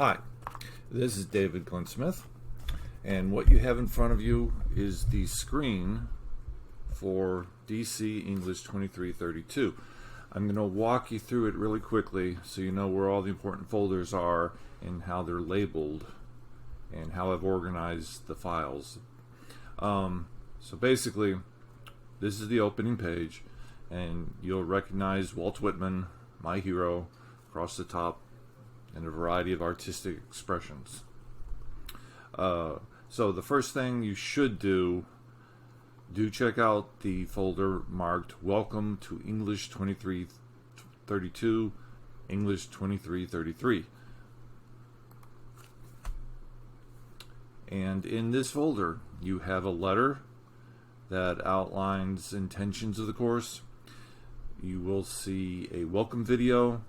Hi, this is David Glennsmith, and what you have in front of you is the screen for DC English 2332. I'm going to walk you through it really quickly so you know where all the important folders are and how they're labeled and how I've organized the files. So basically, this is the opening page, and you'll recognize Walt Whitman, my hero, across the top, and a variety of artistic expressions. So the first thing you should do check out the folder marked Welcome to English 2332, English 2333. And in this folder, you have a letter that outlines intentions of the course. You will see a welcome video,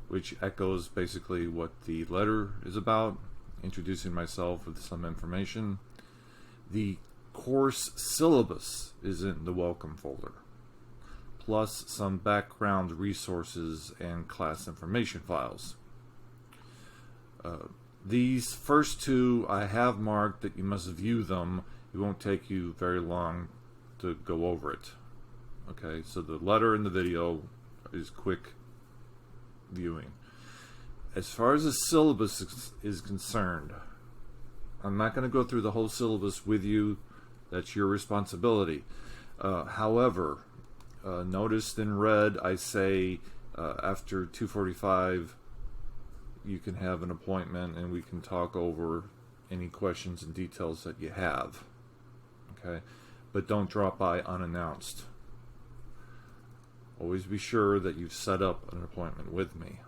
which echoes basically what the letter is about, introducing myself with some information. The course syllabus is in the welcome folder, plus some background resources and class information files. These first two I have marked that you must view them. It won't take you very long to go over it. Okay, so the letter and the video is quick viewing. As far as the syllabus is concerned, I'm not going to go through the whole syllabus with you. That's your responsibility. However, noticed in red I say after 2:45 you can have an appointment and we can talk over any questions and details that you have. Okay, but don't drop by unannounced. Always be sure that you've set up an appointment with me.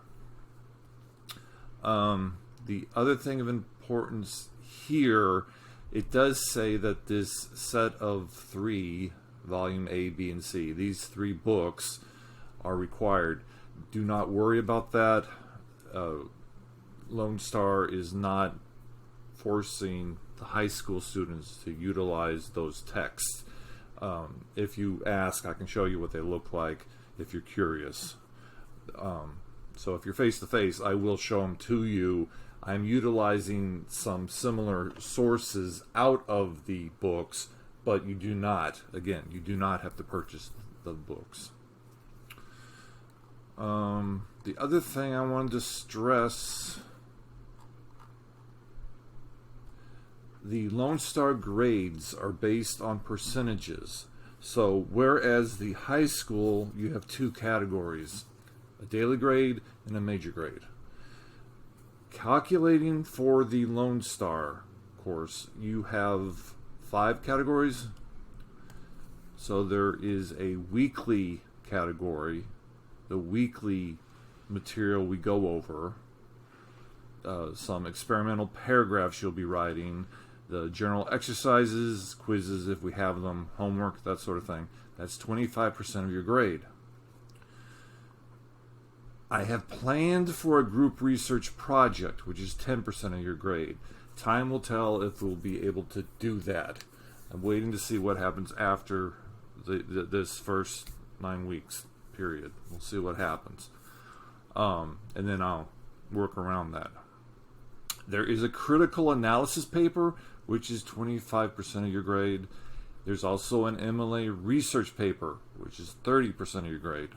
The other thing of importance here, it does say that this set of 3, volume A, B, and C, these 3 books are required. Do not worry about that. Lone Star is not forcing the high school students to utilize those texts. If you ask, I can show you what they look like if you're curious. So if you're face to face, I will show them to you. I'm utilizing some similar sources out of the books, but you do not, again, you do not have to purchase the books. The other thing I wanted to stress, the Lone Star grades are based on percentages. So whereas the high school, you have 2 categories, a daily grade and a major grade. Calculating for the Lone Star course, you have 5 categories. So there is a weekly category, the weekly material we go over, some experimental paragraphs you'll be writing, the general exercises, quizzes if we have them, homework, that sort of thing. That's 25% of your grade. I have planned for a group research project, which is 10% of your grade. Time will tell if we'll be able to do that. I'm waiting to see what happens after this first 9 weeks period. We'll see what happens. And then I'll work around that. There is a critical analysis paper, which is 25% of your grade. There's also an M.F.A. research paper, which is 30% of your grade.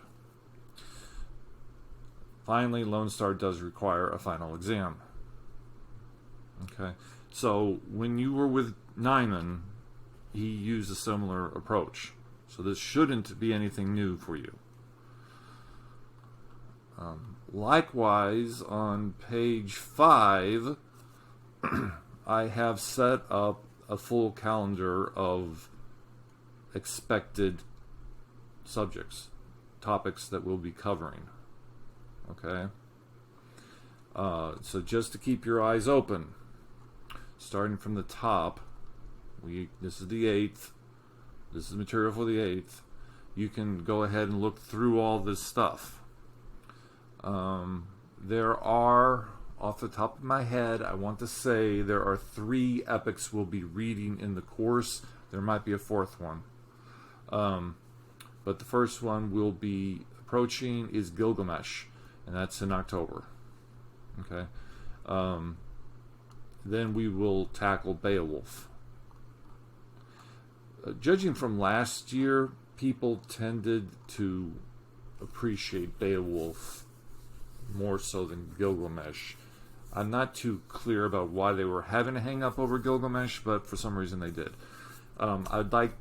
Finally, Lone Star does require a final exam. Okay, so when you were with Nyman, he used a similar approach. So this shouldn't be anything new for you. Likewise, on page 5, I have set up a full calendar of expected subjects, topics that we'll be covering. Okay? So just to keep your eyes open, starting from the top, this is the 8th, this is material for the 8th, you can go ahead and look through all this stuff. There are, off the top of my head, I want to say there are 3 epics we'll be reading in the course. There might be a 4th one. But the first one we'll be approaching is Gilgamesh, and that's in October. Okay. Then we will tackle Beowulf. Judging from last year, people tended to appreciate Beowulf more so than Gilgamesh. I'm not too clear about why they were having a hang up over Gilgamesh, but for some reason they did. I'd like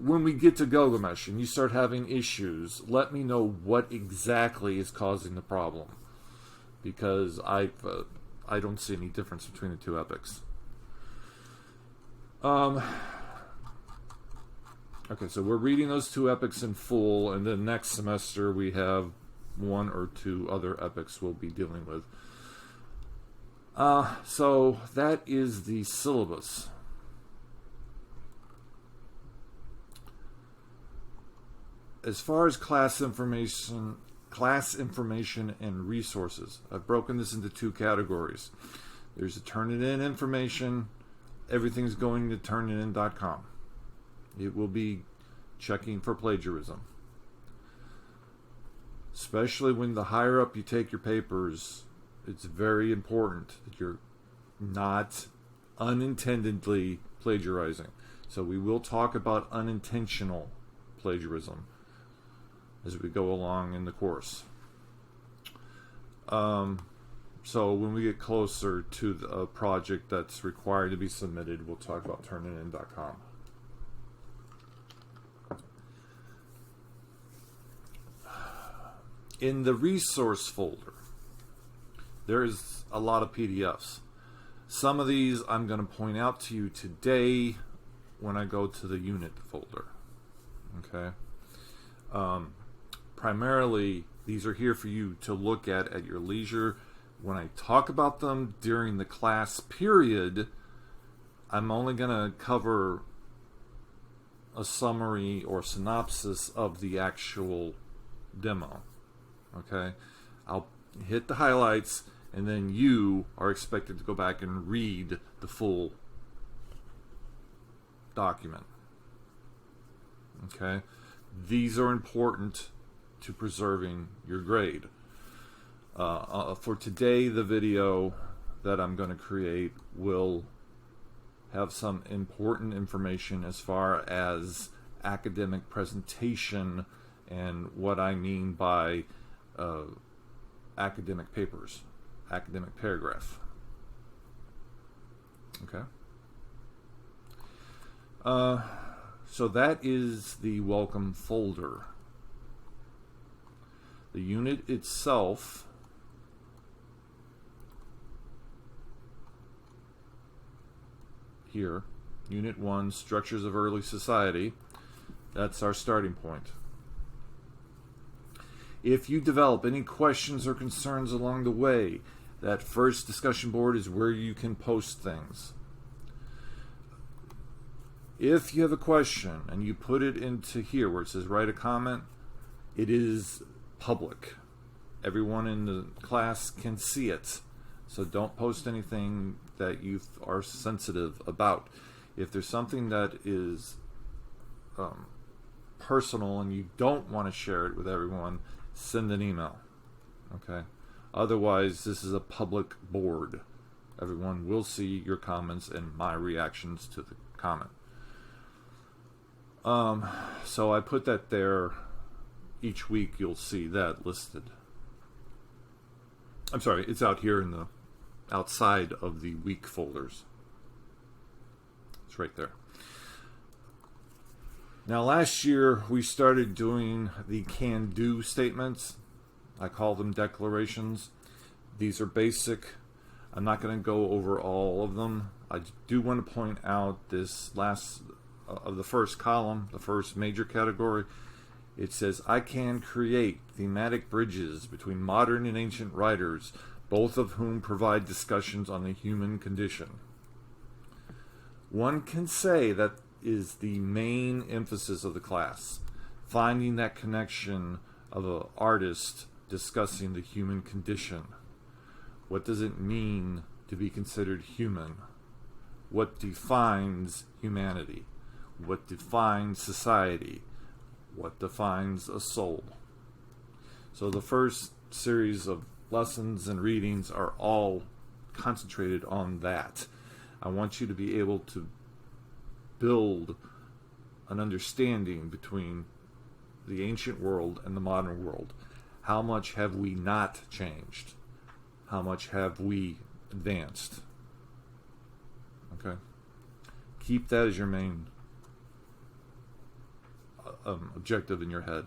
when we get to Gilgamesh and you start having issues, let me know what exactly is causing the problem, because I don't see any difference between the two epics. Okay, so we're reading those two epics in full, and then next semester we have one or two other epics we'll be dealing with. So that is the syllabus. As far as class information and resources, I've broken this into two categories. There's a Turnitin information. Everything's going to turnitin.com. It will be checking for plagiarism. Especially when the higher up you take your papers, it's very important that you're not unintendedly plagiarizing. So we will talk about unintentional plagiarism as we go along in the course. So when we get closer to the project that's required to be submitted, we'll talk about turnitin.com. In the resource folder, there is a lot of PDFs. Some of these I'm going to point out to you today when I go to the unit folder. Okay. Primarily, these are here for you to look at your leisure. When I talk about them during the class period, I'm only going to cover a summary or synopsis of the actual demo. Okay, I'll hit the highlights, and then you are expected to go back and read the full document. Okay, these are important to preserving your grade. For today, the video that I'm going to create will have some important information as far as academic presentation and what I mean by academic papers, academic paragraph. Okay. So that is the welcome folder. The unit itself here, Unit 1, Structures of Early Society, that's our starting point. If you develop any questions or concerns along the way, that first discussion board is where you can post things. If you have a question and you put it into here where it says write a comment, it is public. Everyone in the class can see it. So don't post anything that you are sensitive about. If there's something that is personal and you don't want to share it with everyone, send an email. Okay? Otherwise, this is a public board. Everyone will see your comments and my reactions to the comment. So I put that there. Each week you'll see that listed. I'm sorry, it's out here in the outside of the week folders. It's right there. Now last year we started doing the can-do statements. I call them declarations. These are basic. I'm not going to go over all of them. I do want to point out this last of the first column, the first major category. It says, I can create thematic bridges between modern and ancient writers, both of whom provide discussions on the human condition. One can say that is the main emphasis of the class, finding that connection of an artist discussing the human condition. What does it mean to be considered human? What defines humanity? What defines society? What defines a soul? So the first series of lessons and readings are all concentrated on that. I want you to be able to build an understanding between the ancient world and the modern world. How much have we not changed? How much have we advanced? Okay? Keep that as your main objective in your head.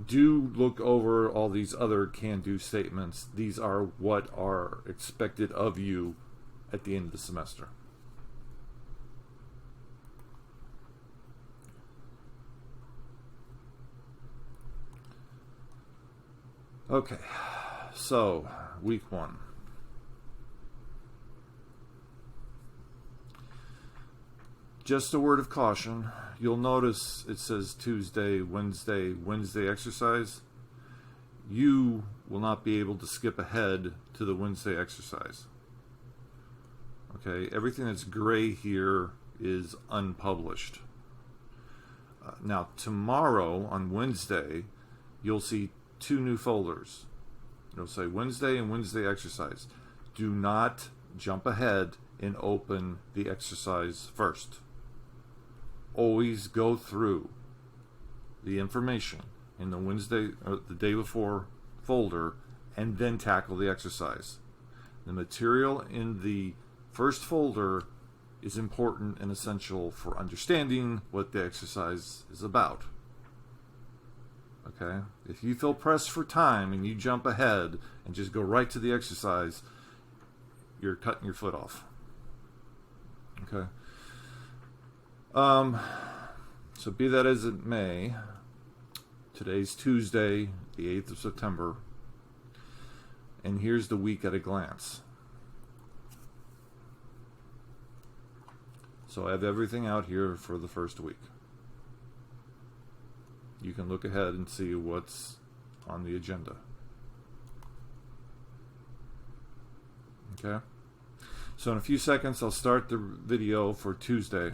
Do look over all these other can-do statements. These are what are expected of you at the end of the semester. Okay, so week 1. Just a word of caution. You'll notice it says Tuesday, Wednesday exercise. You will not be able to skip ahead to the Wednesday exercise. Okay, everything that's gray here is unpublished. Now, tomorrow on Wednesday, you'll see 2 new folders. It'll say Wednesday and Wednesday exercise. Do not jump ahead and open the exercise first. Always go through the information in the Wednesday or the day before folder and then tackle the exercise. The material in the first folder is important and essential for understanding what the exercise is about. Okay? If you feel pressed for time and you jump ahead and just go right to the exercise, you're cutting your foot off. Okay? So be that as it may, today's Tuesday, the 8th of September, and here's the week at a glance. So I have everything out here for the first week. You can look ahead and see what's on the agenda. Okay? So in a few seconds, I'll start the video for Tuesday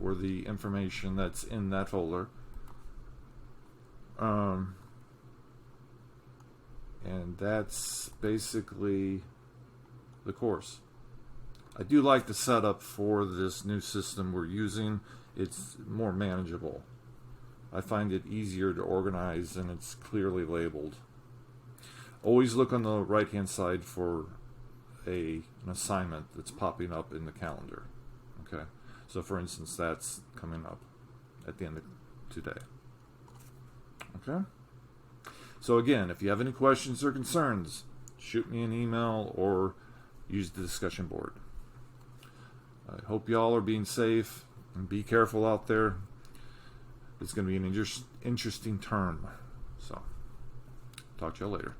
for the information that's in that folder. And that's basically the course. I do like the setup for this new system we're using. It's more manageable. I find it easier to organize and it's clearly labeled. Always look on the right hand side for an assignment that's popping up in the calendar. Okay, so for instance, that's coming up at the end of today. Okay, so again, if you have any questions or concerns, shoot me an email or use the discussion board. I hope y'all are being safe and be careful out there. It's going to be an interesting term. So, talk to y'all later.